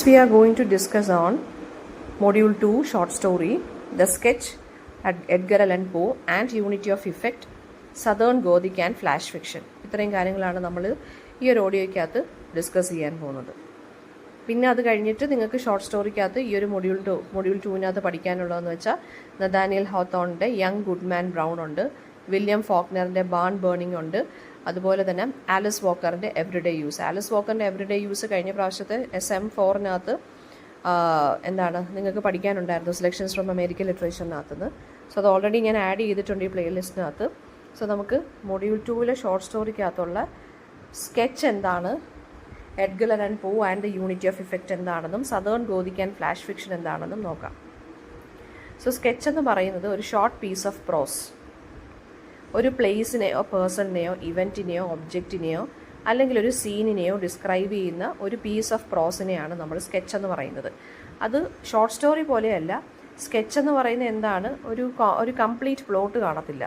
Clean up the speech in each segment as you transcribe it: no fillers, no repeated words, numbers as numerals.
Next we are going to discuss on Module 2 short story, The Sketch at Edgar Allan Poe and Unity of Effect, Southern Gothic and Flash Fiction. ഇത്രയും കാര്യങ്ങളാണ് നമ്മൾ ഈ ഒരു ഓഡിയോയ്ക്കകത്ത് discuss ചെയ്യാൻ പോകുന്നത്. പിന്നെ അത് കഴിഞ്ഞിട്ട് നിങ്ങൾക്ക് ഷോർട്ട് സ്റ്റോറിക്കകത്ത് ഈ ഒരു മൊഡ്യൂൾ 2-നകത്ത് പഠിക്കാനുള്ളതെന്ന് വെച്ചാൽ നഥാനിയൽ ഹോത്തോണിൻ്റെ യങ് ഗുഡ്മാൻ ബ്രൗൺ ഉണ്ട്, വില്യം ഫോക്നറിൻ്റെ ബാൺ ബേണിംഗ് ഉണ്ട്, അതുപോലെ തന്നെ ആലിസ് വോക്കറിൻ്റെ എവറിഡേ യൂസ്. ആലിസ് വോക്കറിൻ്റെ എവറിഡേ യൂസ് കഴിഞ്ഞ പ്രാവശ്യത്തെ SM4-നകത്ത് എന്താണ് നിങ്ങൾക്ക് പഠിക്കാനുണ്ടായിരുന്നു, സെലക്ഷൻസ് ഫ്രം അമേരിക്കൻ ലിറ്ററേച്ചറിനകത്തുനിന്ന്. സോ അത് ഓൾറെഡി ഞാൻ ആഡ് ചെയ്തിട്ടുണ്ട് ഈ പ്ലേലിസ്റ്റിനകത്ത്. സോ നമുക്ക് മൊഡ്യൂൾ 2-ലെ ഷോർട്ട് സ്റ്റോറിക്കകത്തുള്ള സ്കെച്ച് എന്താണ്, Edgar Allan Poe and the unity of effect എന്താണെന്നും southern gothic and flash fiction എന്താണെന്നും നോക്കാം. സോ സ്കെച്ച് എന്ന് പറയുന്നത് ഒരു ഷോർട്ട് പീസ് ഓഫ് പ്രോസ്, ഒരു പ്ലേസിനെയോ പേഴ്സണിനെയോ ഇവൻറ്റിനെയോ ഒബ്ജക്റ്റിനെയോ അല്ലെങ്കിൽ ഒരു സീനിനെയോ ഡിസ്ക്രൈബ് ചെയ്യുന്ന ഒരു പീസ് ഓഫ് പ്രോസിനെയാണ് നമ്മൾ സ്കെച്ച് എന്ന് പറയുന്നത്. അത് ഷോർട്ട് സ്റ്റോറി പോലെയല്ല. സ്കെച്ച് എന്ന് പറയുന്നത് എന്താണ്, ഒരു കംപ്ലീറ്റ് പ്ലോട്ട് കാണത്തില്ല,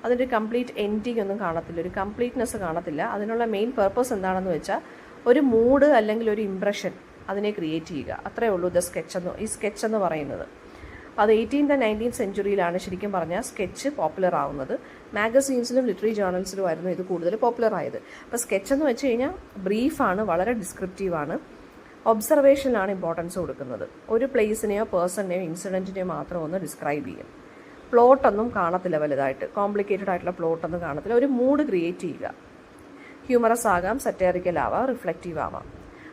അതിൻ്റെ കംപ്ലീറ്റ് എൻഡിങ് ഒന്നും കാണത്തില്ല, ഒരു കംപ്ലീറ്റ്നെസ് കാണത്തില്ല. അതിനുള്ള മെയിൻ പർപ്പസ് എന്താണെന്ന് വെച്ചാൽ ഒരു മൂഡ് അല്ലെങ്കിൽ ഒരു ഇംപ്രഷൻ അതിനെ ക്രിയേറ്റ് ചെയ്യുക, അത്രയേ ഉള്ളൂ ഈ സ്കെച്ച് എന്ന് പറയുന്നത്. അത് 18th and 19th സെഞ്ച്വറിയിലാണ് ശരിക്കും പറഞ്ഞാൽ സ്കെച്ച് പോപ്പുലർ ആവുന്നത്. മാഗസീൻസിലും ലിറ്റററി ജേർണൽസിലും ആയിരുന്നു ഇത് കൂടുതൽ പോപ്പുലർ ആയത്. അപ്പോൾ സ്കെച്ച് എന്ന് വെച്ച് കഴിഞ്ഞാൽ ബ്രീഫാണ്, വളരെ ഡിസ്ക്രിപ്റ്റീവാണ്, ഒബ്സർവേഷനിലാണ് ഇമ്പോർട്ടൻസ് കൊടുക്കുന്നത്. ഒരു പ്ലേസിനെയോ പേഴ്സണിനെയോ ഇൻസിഡൻറ്റിനെയോ മാത്രം ഒന്ന് ഡിസ്ക്രൈബ് ചെയ്യും. പ്ലോട്ടൊന്നും കാണത്തില്ല, വലുതായിട്ട് കോംപ്ലിക്കേറ്റഡ് ആയിട്ടുള്ള പ്ലോട്ടൊന്നും കാണത്തില്ല. ഒരു മൂഡ് ക്രിയേറ്റ് ചെയ്യുക. ഹ്യൂമറസ് ആകാം, സറ്ററിക്കൽ ആവാം, റിഫ്ലക്റ്റീവ് ആവാം.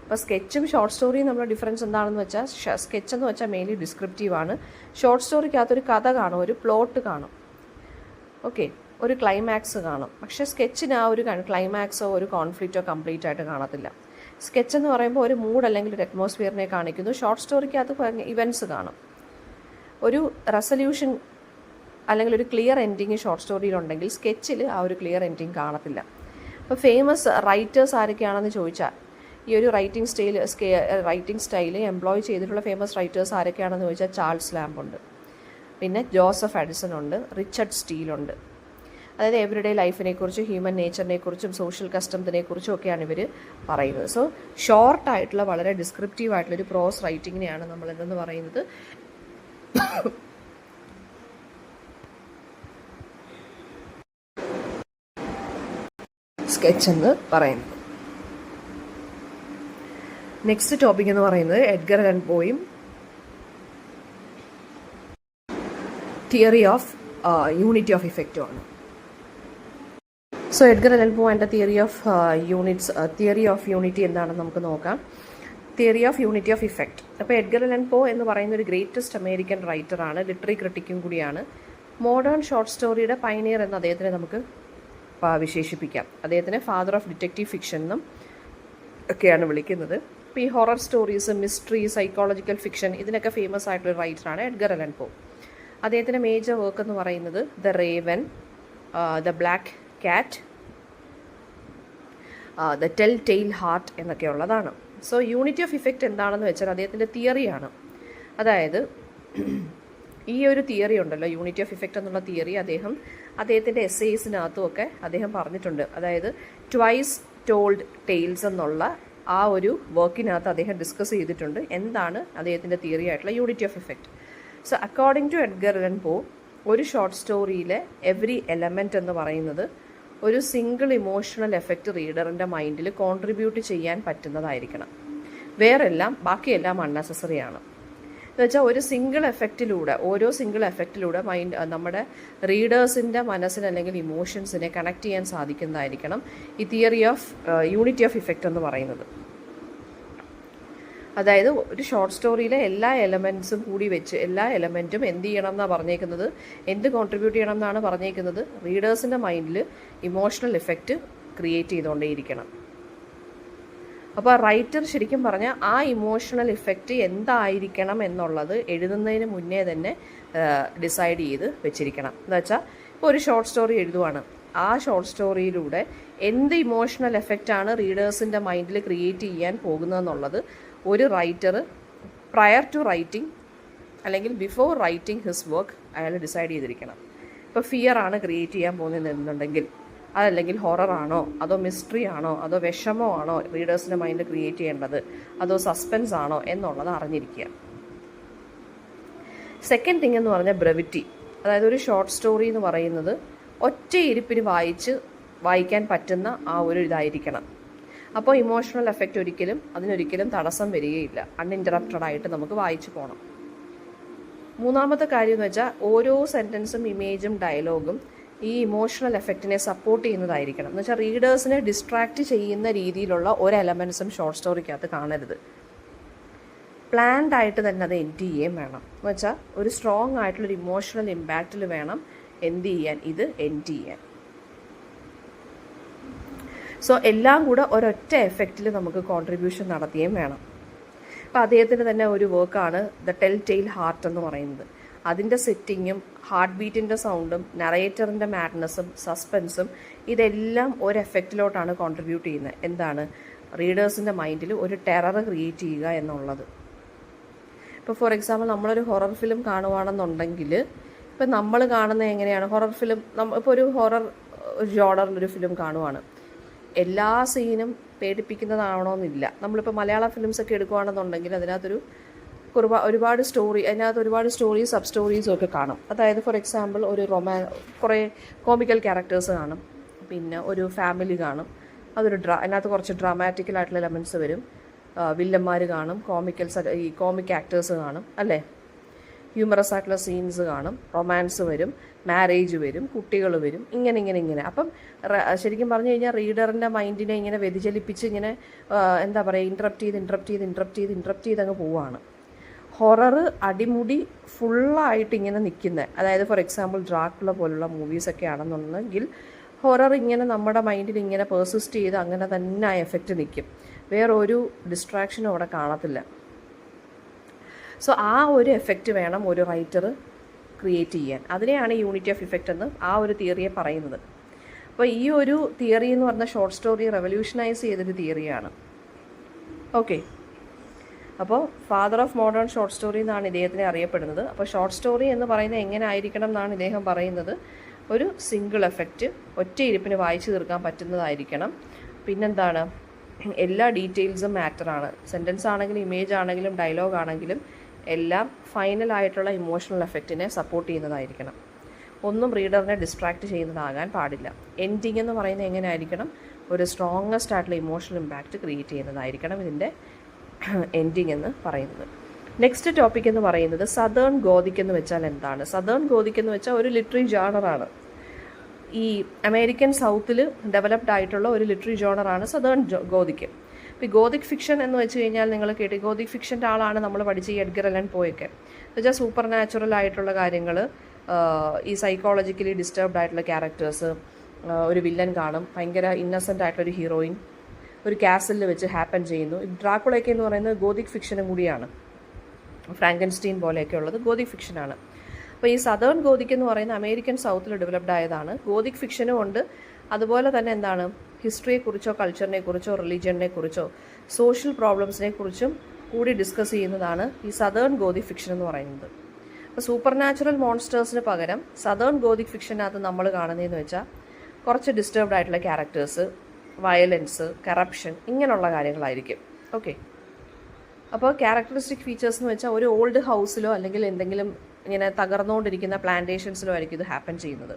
അപ്പോൾ സ്കെച്ചും ഷോർട്ട് സ്റ്റോറിയും നമ്മുടെ ഡിഫറൻസ് എന്താണെന്ന് വെച്ചാൽ, സ്കെച്ച് എന്ന് വെച്ചാൽ മെയിൻലി ഡിസ്ക്രിപ്റ്റീവാണ്. ഷോർട്ട് സ്റ്റോറിക്കകത്തൊരു കഥ കാണും, ഒരു പ്ലോട്ട് കാണും, ഓക്കെ, ഒരു ക്ലൈമാക്സ് കാണും. പക്ഷേ സ്കെച്ചിന് ആ ഒരു ക്ലൈമാക്സോ ഒരു കോൺഫ്ലിക്റ്റോ കംപ്ലീറ്റ് ആയിട്ട് കാണത്തില്ല. സ്കെച്ച് എന്ന് പറയുമ്പോൾ ഒരു മൂഡ് അല്ലെങ്കിൽ ഒരു അറ്റ്മോസ്ഫിയറിനെ കാണിക്കുന്നു. ഷോർട്ട് സ്റ്റോറിക്കകത്ത് ഇവൻറ്റ്സ് കാണും. ഒരു റെസൊല്യൂഷൻ അല്ലെങ്കിൽ ഒരു ക്ലിയർ എൻഡിങ് ഷോർട്ട് സ്റ്റോറിയിലുണ്ടെങ്കിൽ സ്കെച്ചിൽ ആ ഒരു ക്ലിയർ എൻഡിങ് കാണത്തില്ല. അപ്പോൾ ഫേമസ് റൈറ്റേഴ്സ് ആരൊക്കെയാണെന്ന് ചോദിച്ചാൽ, ഈ ഒരു റൈറ്റിംഗ് സ്റ്റൈൽ എംപ്ലോയ് ചെയ്തിട്ടുള്ള ഫേമസ് റൈറ്റേഴ്സ് ആരൊക്കെയാണെന്ന് ചോദിച്ചാൽ ചാൾസ് ലാംബ് ഉണ്ട്, പിന്നെ ജോസഫ് എഡിസൺ ഉണ്ട്, റിച്ചർഡ് സ്റ്റീൽ ഉണ്ട്. അതായത് എവറിഡേ ലൈഫിനെക്കുറിച്ചും ഹ്യൂമൻ നേച്ചറിനെക്കുറിച്ചും സോഷ്യൽ കസ്റ്റംസിനെക്കുറിച്ചും ഒക്കെയാണ് ഇവർ പറയുന്നത്. സോ ഷോർട്ടായിട്ടുള്ള വളരെ ഡിസ്ക്രിപ്റ്റീവ് ആയിട്ടുള്ളൊരു പ്രോസ് റൈറ്റിങ്ങിനെയാണ് നമ്മൾ എന്തെന്ന് പറയുന്നത്, സ്കെച്ച് എന്ന് പറയുന്നത്. നെക്സ്റ്റ് ടോപ്പിക് എന്ന് പറയുന്നത് എഡ്ഗർ അലൻ പോയും തിയറി ഓഫ് യൂണിറ്റി ഓഫ് ഇഫക്റ്റും ആണ്. So Edgar Allan Poe and theory of unity എന്താണെന്ന് നമുക്ക് നോക്കാം. Theory of unity of effect. അപ്പോൾ എഡ്ഗർ അലൻ പോ എന്ന് പറയുന്ന ഒരു ഗ്രേറ്റസ്റ്റ് അമേരിക്കൻ റൈറ്ററാണ്, ലിറ്റററി ക്രിട്ടിക്കും കൂടിയാണ്. മോഡേൺ ഷോർട്ട് സ്റ്റോറിയുടെ പയനിയർ എന്ന് അദ്ദേഹത്തിനെ നമുക്ക് വിശേഷിപ്പിക്കാം. അദ്ദേഹത്തിനെ ഫാദർ ഓഫ് ഡിറ്റക്റ്റീവ് ഫിക്ഷൻ എന്നും ഒക്കെയാണ് വിളിക്കുന്നത്. ഇപ്പോൾ ഈ horror stories, mystery, psychological fiction ഇതിനൊക്കെ ഫേമസ് ആയിട്ടുള്ള റൈറ്ററാണ് എഡ്ഗർ അലൻ പോ. അദ്ദേഹത്തിൻ്റെ മേജർ വർക്ക് എന്ന് പറയുന്നത് the raven, the black cat, the tell tale heart എന്നൊക്കെയുള്ളതാണ്. സോ യൂണിറ്റി ഓഫ് ഇഫക്റ്റ് എന്താണെന്ന് വെച്ചാൽ അദ്ദേഹത്തിൻ്റെ തിയറിയാണ്. അതായത് ഈ ഒരു തിയറി ഉണ്ടല്ലോ, യൂണിറ്റി ഓഫ് ഇഫക്റ്റ് എന്നുള്ള തിയറി അദ്ദേഹത്തിൻ്റെ എസ്സേസിനകത്തും ഒക്കെ അദ്ദേഹം പറഞ്ഞിട്ടുണ്ട്. അതായത് ട്വൈസ് ടോൾഡ് ടെയിൽസ് എന്നുള്ള ആ ഒരു വർക്കിനകത്ത് അദ്ദേഹം ഡിസ്കസ് ചെയ്തിട്ടുണ്ട് എന്താണ് അദ്ദേഹത്തിൻ്റെ തിയറി ആയിട്ടുള്ള unity of effect. So according to Edgar Allan Poe, ഒരു ഷോർട്ട് സ്റ്റോറിയിലെ എവറി എലമെൻറ്റ് എന്ന് പറയുന്നത് ഒരു സിംഗിൾ ഇമോഷണൽ എഫക്റ്റ് റീഡറിൻ്റെ മൈൻഡിൽ കോൺട്രിബ്യൂട്ട് ചെയ്യാൻ പറ്റുന്നതായിരിക്കണം. ബാക്കിയെല്ലാം അൺനെസസറി ആണ്. എന്നുവെച്ചാൽ ഓരോ സിംഗിൾ എഫക്റ്റിലൂടെ നമ്മുടെ റീഡേഴ്സിൻ്റെ മനസ്സിന് അല്ലെങ്കിൽ ഇമോഷൻസിനെ കണക്ട് ചെയ്യാൻ സാധിക്കുന്നതായിരിക്കണം ഈ theory of unity of effect എന്ന് പറയുന്നത്. അതായത് ഒരു ഷോർട്ട് സ്റ്റോറിയിലെ എല്ലാ എലമെൻറ്റും കൂടി വെച്ച് എല്ലാ എലമെൻറ്റും എന്ത് ചെയ്യണം എന്നാണ് പറഞ്ഞേക്കുന്നത്, എന്ത് കോൺട്രിബ്യൂട്ട് ചെയ്യണം എന്നാണ് പറഞ്ഞേക്കുന്നത്, റീഡേഴ്സിൻ്റെ മൈൻഡിൽ ഇമോഷണൽ എഫക്റ്റ് ക്രിയേറ്റ് ചെയ്തുകൊണ്ടേയിരിക്കണം. അപ്പോൾ റൈറ്റർ ശരിക്കും പറഞ്ഞാൽ ആ ഇമോഷണൽ ഇഫക്റ്റ് എന്തായിരിക്കണം എന്നുള്ളത് എഴുതുന്നതിന് മുന്നേ തന്നെ ഡിസൈഡ് ചെയ്ത് വെച്ചിരിക്കണം. എന്താ വെച്ചാൽ ഇപ്പോൾ ഒരു ഷോർട്ട് സ്റ്റോറി എഴുതുവാണ്, ആ ഷോർട്ട് സ്റ്റോറിയിലൂടെ എന്ത് ഇമോഷണൽ എഫക്റ്റാണ് റീഡേഴ്സിൻ്റെ മൈൻഡിൽ ക്രിയേറ്റ് ചെയ്യാൻ പോകുന്നതെന്നുള്ളത് ഒരു റൈറ്റർ പ്രയർ ടു റൈറ്റിംഗ് അല്ലെങ്കിൽ ബിഫോർ റൈറ്റിംഗ് ഹിസ് വർക്ക് അയാൾ ഡിസൈഡ് ചെയ്തിരിക്കണം. ഇപ്പോൾ ഫിയർ ആണ് ക്രിയേറ്റ് ചെയ്യാൻ പോകുന്നതെന്നുണ്ടെങ്കിൽ അതല്ലെങ്കിൽ ഹൊററാണോ, അതോ മിസ്റ്ററി ആണോ, അതോ വിഷമോ ആണോ റീഡേഴ്സിൻ്റെ മൈൻഡ് ക്രിയേറ്റ് ചെയ്യേണ്ടത്, അതോ സസ്പെൻസ് ആണോ എന്നുള്ളത് അറിഞ്ഞിരിക്കുക. സെക്കൻഡ് തിങ് എന്ന് പറഞ്ഞാൽ ബ്രെവിറ്റി. അതായത് ഒരു ഷോർട്ട് സ്റ്റോറി എന്ന് പറയുന്നത് ഒറ്റ ഇരിപ്പിന് വായിക്കാൻ പറ്റുന്ന ആ ഒരു ഇതായിരിക്കണം. അപ്പോൾ ഇമോഷണൽ എഫക്റ്റ് അതിനൊരിക്കലും തടസ്സം വരികയില്ല. അൺഇൻറ്ററപ്റ്റഡ് ആയിട്ട് നമുക്ക് വായിച്ചു പോകണം. മൂന്നാമത്തെ കാര്യം എന്ന് വെച്ചാൽ ഓരോ സെൻറ്റൻസും ഇമേജും ഡയലോഗും ഈ ഇമോഷണൽ എഫക്റ്റിനെ സപ്പോർട്ട് ചെയ്യുന്നതായിരിക്കണം. എന്ന് വെച്ചാൽ റീഡേഴ്സിനെ ഡിസ്ട്രാക്റ്റ് ചെയ്യുന്ന രീതിയിലുള്ള ഒരു എലമെൻസും ഷോർട്ട് സ്റ്റോറിക്കകത്ത് കാണരുത്. പ്ലാൻഡ് ആയിട്ട് തന്നെ അത് എൻഡ് ചെയ്യുകയും വേണം. എന്ന് വെച്ചാൽ ഒരു സ്ട്രോങ് ആയിട്ടുള്ളൊരു ഇമോഷണൽ ഇമ്പാക്റ്റിൽ വേണം ഇത് എൻഡ് ചെയ്യാൻ. സോ എല്ലാം കൂടെ ഒരൊറ്റ എഫക്റ്റിൽ നമുക്ക് കോൺട്രിബ്യൂഷൻ നടത്തുകയും വേണം. അപ്പോൾ അദ്ദേഹത്തിൻ്റെ തന്നെ ഒരു വർക്കാണ് ദ ടെൽ ടെയിൽ ഹാർട്ട് എന്ന് പറയുന്നത്. അതിൻ്റെ സെറ്റിങ്ങും ഹാർട്ട് ബീറ്റിൻ്റെ സൗണ്ടും നറേറ്ററിൻ്റെ മാഡ്നസ്സും സസ്പെൻസും ഇതെല്ലാം ഒരു എഫക്റ്റിലോട്ടാണ് കോൺട്രിബ്യൂട്ട് ചെയ്യുന്നത്. എന്താണ്? റീഡേഴ്സിൻ്റെ മൈൻഡിൽ ഒരു ടെറർ ക്രിയേറ്റ് ചെയ്യുക എന്നുള്ളത്. ഇപ്പോൾ ഫോർ എക്സാമ്പിൾ നമ്മളൊരു ഹൊറർ ഫിലിം കാണുവാണെന്നുണ്ടെങ്കിൽ ഇപ്പം നമ്മൾ കാണുന്നത് എങ്ങനെയാണ്? ഹൊറർ ഫിലിം ഇപ്പോൾ ഒരു ഹൊറർ ജോണറിലൊരു ഫിലിം കാണുവാണ്, എല്ലാ സീനും പേടിപ്പിക്കുന്നതാണോന്നില്ല. നമ്മളിപ്പോൾ മലയാള ഫിലിംസൊക്കെ എടുക്കുകയാണെന്നുണ്ടെങ്കിൽ അതിനകത്തൊരു ഒരുപാട് സ്റ്റോറീസ് സബ് സ്റ്റോറീസും ഒക്കെ കാണും. അതായത് ഫോർ എക്സാമ്പിൾ ഒരു കുറേ കോമിക്കൽ ക്യാരക്ടേഴ്സ് കാണും, പിന്നെ ഒരു ഫാമിലി കാണും, അതിനകത്ത് കുറച്ച് ഡ്രാമാറ്റിക്കലായിട്ടുള്ള എലമെൻറ്റ്സ് വരും, വില്ലന്മാർ കാണും, കോമിക് ആക്ടേഴ്സ് കാണും, അല്ലേ, ഹ്യൂമറസ് ആയിട്ടുള്ള സീൻസ് കാണും, റൊമാൻസ് വരും, മാരേജ് വരും, കുട്ടികൾ വരും, ഇങ്ങനെ. അപ്പം ശരിക്കും പറഞ്ഞു കഴിഞ്ഞാൽ റീഡറിൻ്റെ മൈൻഡിനെ ഇങ്ങനെ വ്യതിചലിപ്പിച്ച് ഇങ്ങനെ എന്താ പറയുക, ഇൻട്രപ്റ്റ് ചെയ്ത് അങ്ങ് പോവുകയാണ്. ഹൊറർ അടിമുടി ഫുള്ളായിട്ട് ഇങ്ങനെ നിൽക്കുന്നത്, അതായത് ഫോർ എക്സാമ്പിൾ ഡ്രാക്കുള പോലുള്ള മൂവീസൊക്കെ ആണെന്നുണ്ടെങ്കിൽ ഹൊറർ ഇങ്ങനെ നമ്മുടെ മൈൻഡിൽ ഇങ്ങനെ പേഴ്സിസ്റ്റ് ചെയ്ത് അങ്ങനെ തന്നെ ആ എഫക്റ്റ് നിൽക്കും. വേറൊരു ഡിസ്ട്രാക്ഷനും അവിടെ കാണത്തില്ല. സോ ആ ഒരു എഫക്റ്റ് വേണം ഒരു റൈറ്റർ ക്രിയേറ്റ് ചെയ്യാൻ. അതിനെയാണ് യൂണിറ്റി ഓഫ് ഇഫക്റ്റ് എന്ന് ആ ഒരു തിയറിയെ പറയുന്നത്. അപ്പോൾ ഈ ഒരു തിയറി എന്ന് പറഞ്ഞ ഷോർട്ട് സ്റ്റോറി റെവല്യൂഷനൈസ് ചെയ്തൊരു തിയറിയാണ്. ഓക്കെ, അപ്പോൾ father of modern short story എന്നാണ് ഇദ്ദേഹത്തിനെ അറിയപ്പെടുന്നത്. അപ്പോൾ ഷോർട്ട് സ്റ്റോറി എന്ന് പറയുന്നത് എങ്ങനെ ആയിരിക്കണം എന്നാണ് ഇദ്ദേഹം പറയുന്നത്. ഒരു സിംഗിൾ എഫക്റ്റ് ഒറ്റ ഇരിപ്പിന് വായിച്ചു തീർക്കാൻ പറ്റുന്നതായിരിക്കണം. പിന്നെന്താണ്, എല്ലാ ഡീറ്റെയിൽസും മാറ്ററാണ്. സെൻറ്റൻസ് ആണെങ്കിലും ഇമേജ് ആണെങ്കിലും ഡയലോഗ് ആണെങ്കിലും എല്ലാം ഫൈനലായിട്ടുള്ള ഇമോഷണൽ എഫക്റ്റിനെ സപ്പോർട്ട് ചെയ്യുന്നതായിരിക്കണം. ഒന്നും റീഡറിനെ ഡിസ്ട്രാക്റ്റ് ചെയ്യുന്നതാകാൻ പാടില്ല. എൻഡിങ് എന്ന് പറയുന്നത് എങ്ങനെ ആയിരിക്കണം? ഒരു സ്ട്രോങ്ങസ്റ്റ് ആയിട്ടുള്ള ഇമോഷണൽ ഇമ്പാക്റ്റ് ക്രിയേറ്റ് ചെയ്യുന്നതായിരിക്കണം ഇതിൻ്റെ എൻഡിങ് എന്ന് പറയുന്നത്. നെക്സ്റ്റ് ടോപ്പിക് എന്ന് പറയുന്നത് സദേൺ ഗോതിക് എന്ന് വെച്ചാൽ എന്താണ്? സദേൺ ഗോതിക് എന്ന് വെച്ചാൽ ഒരു ലിറ്റററി ജോണറാണ്. ഈ അമേരിക്കൻ സൗത്തിൽ ഡെവലപ്ഡ് ആയിട്ടുള്ള ഒരു ലിറ്റററി ജോണറാണ് സദേൺ ഗോതിക്. ഇപ്പോൾ ഈ ഗോതിക് ഫിക്ഷൻ എന്ന് വെച്ച് കഴിഞ്ഞാൽ നിങ്ങൾ കേട്ടി, ഗോതിക് ഫിക്ഷൻ്റെ ആളാണ് നമ്മൾ പഠിച്ച ഈ എഡ്ഗർ അലൻ പോയൊക്കെ. എന്ന് വെച്ചാൽ സൂപ്പർ നാച്ചുറൽ ആയിട്ടുള്ള കാര്യങ്ങൾ, ഈ സൈക്കോളജിക്കലി ഡിസ്റ്റർബ്ഡ് ആയിട്ടുള്ള ക്യാരക്ടേഴ്സ്, ഒരു വില്ലൻ കാണും, ഭയങ്കര ഇന്നസെൻ്റ് ആയിട്ടുള്ളൊരു ഹീറോയിൻ ഒരു കാസലിൽ വെച്ച് ഹാപ്പൻ ചെയ്യുന്നു. ഡ്രാക്കുളയൊക്കെ എന്ന് പറയുന്നത് ഗോതിക് ഫിക്ഷനും കൂടിയാണ്. ഫ്രാങ്കൻസ്റ്റീൻ പോലെയൊക്കെ ഉള്ളത് ഗോതിക് ഫിക്ഷനാണ്. അപ്പോൾ ഈ സദേൺ ഗോതിക് എന്ന് പറയുന്ന അമേരിക്കൻ സൗത്തിൽ ഡെവലപ്ഡ് ആയതാണ്. ഗോതിക് ഫിക്ഷനും ഉണ്ട്, അതുപോലെ തന്നെ എന്താണ്, ഹിസ്റ്ററിയെക്കുറിച്ചോ കൾച്ചറിനെ കുറിച്ചോ റിലീജിയനെ കുറിച്ചോ സോഷ്യൽ പ്രോബ്ലംസിനെ കുറിച്ചും കൂടി ഡിസ്കസ് ചെയ്യുന്നതാണ് ഈ സദേൺ ഗോതിക് ഫിക്ഷൻ എന്ന് പറയുന്നത്. അപ്പോൾ സൂപ്പർ നാച്ചുറൽ മോൺസ്റ്റേഴ്സിന് പകരം സദേൺ ഗോതിക് ഫിക്ഷനകത്ത് നമ്മൾ കാണുന്നതെന്ന് വെച്ചാൽ കുറച്ച് ഡിസ്റ്റർബ്ഡ് ആയിട്ടുള്ള ക്യാരക്ടേഴ്സ്, വയലൻസ്, കറപ്ഷൻ, ഇങ്ങനെയുള്ള കാര്യങ്ങളായിരിക്കും. ഓക്കെ, അപ്പോൾ ക്യാരക്ടറിസ്റ്റിക് ഫീച്ചേഴ്സ് എന്ന് വെച്ചാൽ ഒരു ഓൾഡ് ഹൗസിലോ അല്ലെങ്കിൽ എന്തെങ്കിലും ഇങ്ങനെ തകർന്നുകൊണ്ടിരിക്കുന്ന പ്ലാന്റേഷൻസിലോ ആയിരിക്കും ഇത് ഹാപ്പൻ ചെയ്യുന്നത്.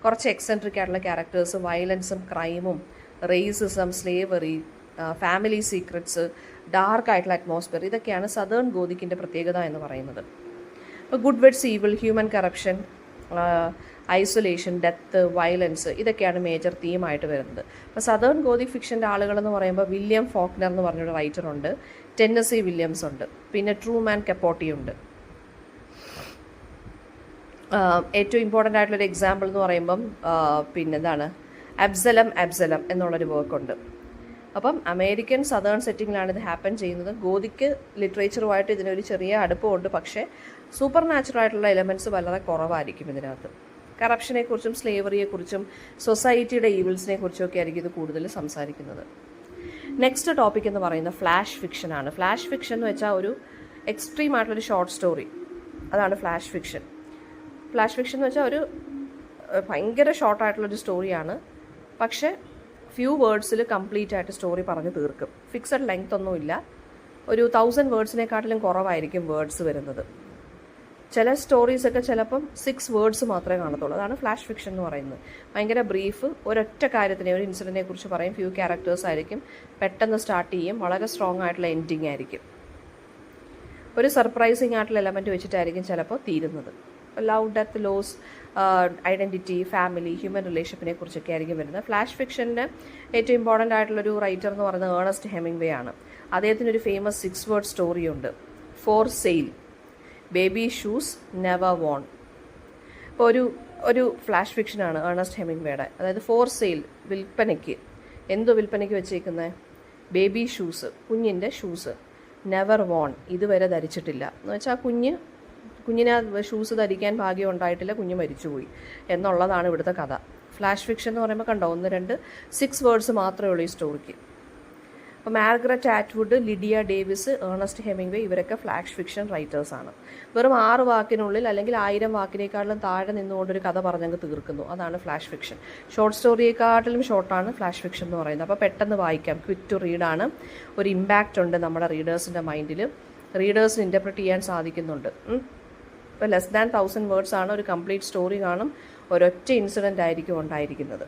കുറച്ച് എക്സെൻട്രിക് ആയിട്ടുള്ള ക്യാരക്ടേഴ്സ്, വയലൻസും ക്രൈമും racism, slavery, family secrets, dark ആയിട്ടുള്ള അറ്റ്മോസ്ഫിയർ, ഇതൊക്കെയാണ് സദേൺ ഗോതിക്കിൻ്റെ പ്രത്യേകത എന്ന് പറയുന്നത്. അപ്പോൾ good versus evil, human corruption, isolation, death, violence, ഇതൊക്കെയാണ് മേജർ തീമായിട്ട് വരുന്നത്. അപ്പോൾ സദേൺ ഗോതിക് ഫിക്ഷൻ്റെ ആളുകളെന്ന് പറയുമ്പോൾ വില്യം ഫോക്നർ എന്ന് പറഞ്ഞൊരു റൈറ്ററുണ്ട്, ടെന്നസി വില്യംസ് ഉണ്ട്, പിന്നെ ട്രൂമാൻ കപ്പോട്ടി ഉണ്ട്. ഏറ്റവും ഇമ്പോർട്ടൻ്റ് ആയിട്ടുള്ളൊരു എക്സാമ്പിൾ എന്ന് പറയുമ്പം പിന്നെന്താണ്, അബ്സലം എന്നുള്ളൊരു വർക്കുണ്ട്. അപ്പം അമേരിക്കൻ സദേൺ സെറ്റിങ്ങിലാണ് ഇത് ഹാപ്പൻ ചെയ്യുന്നത്. ഗോതിക്ക് ലിറ്ററേച്ചറുമായിട്ട് ഇതിനൊരു ചെറിയ അടുപ്പമുണ്ട്, പക്ഷേ സൂപ്പർ നാച്ചുറൽ ആയിട്ടുള്ള എലമെൻറ്റ്സ് വളരെ കുറവായിരിക്കും ഇതിനകത്ത്. കറപ്ഷനെക്കുറിച്ചും സ്ലേവറിയെക്കുറിച്ചും സൊസൈറ്റിയുടെ ഈവിൾസിനെ കുറിച്ചൊക്കെ ആയിരിക്കും ഇത് കൂടുതൽ സംസാരിക്കുന്നത്. നെക്സ്റ്റ് ടോപ്പിക് എന്ന് പറയുന്നത് ഫ്ലാഷ് ഫിക്ഷനാണ്. ഫ്ലാഷ് ഫിക്ഷൻ എന്ന് വെച്ചാൽ ഒരു എക്സ്ട്രീം ആയിട്ടുള്ളൊരു ഷോർട്ട് സ്റ്റോറി, അതാണ് ഫ്ലാഷ് ഫിക്ഷൻ. ഫ്ലാഷ് ഫിക്ഷൻ എന്ന് വെച്ചാൽ ഒരു ഭയങ്കര ഷോർട്ടായിട്ടുള്ളൊരു സ്റ്റോറിയാണ്. പക്ഷേ ഫ്യൂ വേർഡ്സിൽ കംപ്ലീറ്റ് ആയിട്ട് സ്റ്റോറി പറഞ്ഞ് തീർക്കും. ഫിക്സഡ് ലെങ്ത് ഒന്നുമില്ല. ഒരു 1000 വേർഡ്സിനെക്കാട്ടിലും കുറവായിരിക്കും വേർഡ്സ് വരുന്നത്. ചില സ്റ്റോറീസൊക്കെ ചിലപ്പം 6 വേർഡ്സ് മാത്രമേ കാണത്തുള്ളൂ. അതാണ് ഫ്ലാഷ് ഫിക്ഷൻ എന്ന് പറയുന്നത്. ഭയങ്കര ബ്രീഫ്, ഒരൊറ്റ കാര്യത്തിനെ, ഒരു ഇൻസിഡൻറ്റിനെ കുറിച്ച് പറയും. ഫ്യൂ ക്യാരക്ടേഴ്സ് ആയിരിക്കും, പെട്ടെന്ന് സ്റ്റാർട്ട് ചെയ്യും, വളരെ സ്ട്രോങ് ആയിട്ടുള്ള എൻഡിങ് ആയിരിക്കും. ഒരു സർപ്രൈസിങ് ആയിട്ടുള്ള എലമെൻറ്റ് വെച്ചിട്ടായിരിക്കും ചിലപ്പോൾ തീരുന്നത്. Love, death, loss, identity, family, human റിലേഷൻഷിപ്പിനെ കുറിച്ചൊക്കെ ആയിരിക്കും വരുന്നത്. ഫ്ലാഷ് ഫിക്ഷൻ്റെ ഏറ്റവും ഇമ്പോർട്ടൻ്റ് ആയിട്ടുള്ളൊരു റൈറ്റർ എന്ന് പറയുന്നത് ഏണസ്റ്റ് ഹെമിംഗ്വേ ആണ്. അദ്ദേഹത്തിനൊരു ഫേമസ് 6 വേർഡ് സ്റ്റോറിയുണ്ട്, for sale, baby shoes never worn. ഇപ്പോൾ ഒരു ഫ്ലാഷ് ഫിക്ഷനാണ് ഏണസ്റ്റ് ഹെമിംഗ്വേയുടെ. അതായത് ഫോർ സെയിൽ, വിൽപ്പനയ്ക്ക്. എന്തോ വിൽപ്പനയ്ക്ക് വെച്ചേക്കുന്നത്? ബേബി ഷൂസ്, കുഞ്ഞിൻ്റെ ഷൂസ്. നെവർ വോൺ, ഇതുവരെ ധരിച്ചിട്ടില്ല. എന്ന് വെച്ചാൽ കുഞ്ഞിനെ ഷൂസ് ധരിക്കാൻ ഭാഗ്യം ഉണ്ടായിട്ടില്ല, കുഞ്ഞ് മരിച്ചുപോയി എന്നുള്ളതാണ് ഇവിടുത്തെ കഥ. ഫ്ലാഷ് ഫിക്ഷൻ എന്ന് പറയുമ്പോൾ കണ്ടോ, 1, 2, 6 വേർഡ്സ് മാത്രമേ ഉള്ളൂ ഈ സ്റ്റോറിക്ക്. അപ്പോൾ Margaret Atwood, Lydia Davis, Ernest Hemingway ഇവരൊക്കെ ഫ്ലാഷ് ഫിക്ഷൻ റൈറ്റേഴ്സാണ്. വെറും 6 വാക്കിനുള്ളിൽ അല്ലെങ്കിൽ 1000 വാക്കിനേക്കാളും താഴെ നിന്നുകൊണ്ടൊരു കഥ പറഞ്ഞങ്ങ് തീർക്കുന്നു. അതാണ് ഫ്ലാഷ് ഫിക്ഷൻ. ഷോർട്ട് സ്റ്റോറിയെക്കാട്ടിലും ഷോർട്ടാണ് ഫ്ലാഷ് ഫിക്ഷൻ എന്ന് പറയുന്നത്. അപ്പോൾ പെട്ടെന്ന് വായിക്കാം, ക്വിക്ക് ടു റീഡാണ്. ഒരു ഇമ്പാക്റ്റ് ഉണ്ട് നമ്മുടെ റീഡേഴ്സിൻ്റെ മൈൻഡിൽ. റീഡേഴ്സിന് ഇൻ്റർപ്രറ്റ് ചെയ്യാൻ സാധിക്കുന്നുണ്ട്. ഇപ്പോൾ ലെസ് ദാൻ 1000 വേർഡ്സ് ആണ്. ഒരു കംപ്ലീറ്റ് സ്റ്റോറി കാണും. ഒരൊറ്റ ഇൻസിഡൻ്റ് ആയിരിക്കും ഉണ്ടായിരിക്കുന്നത്.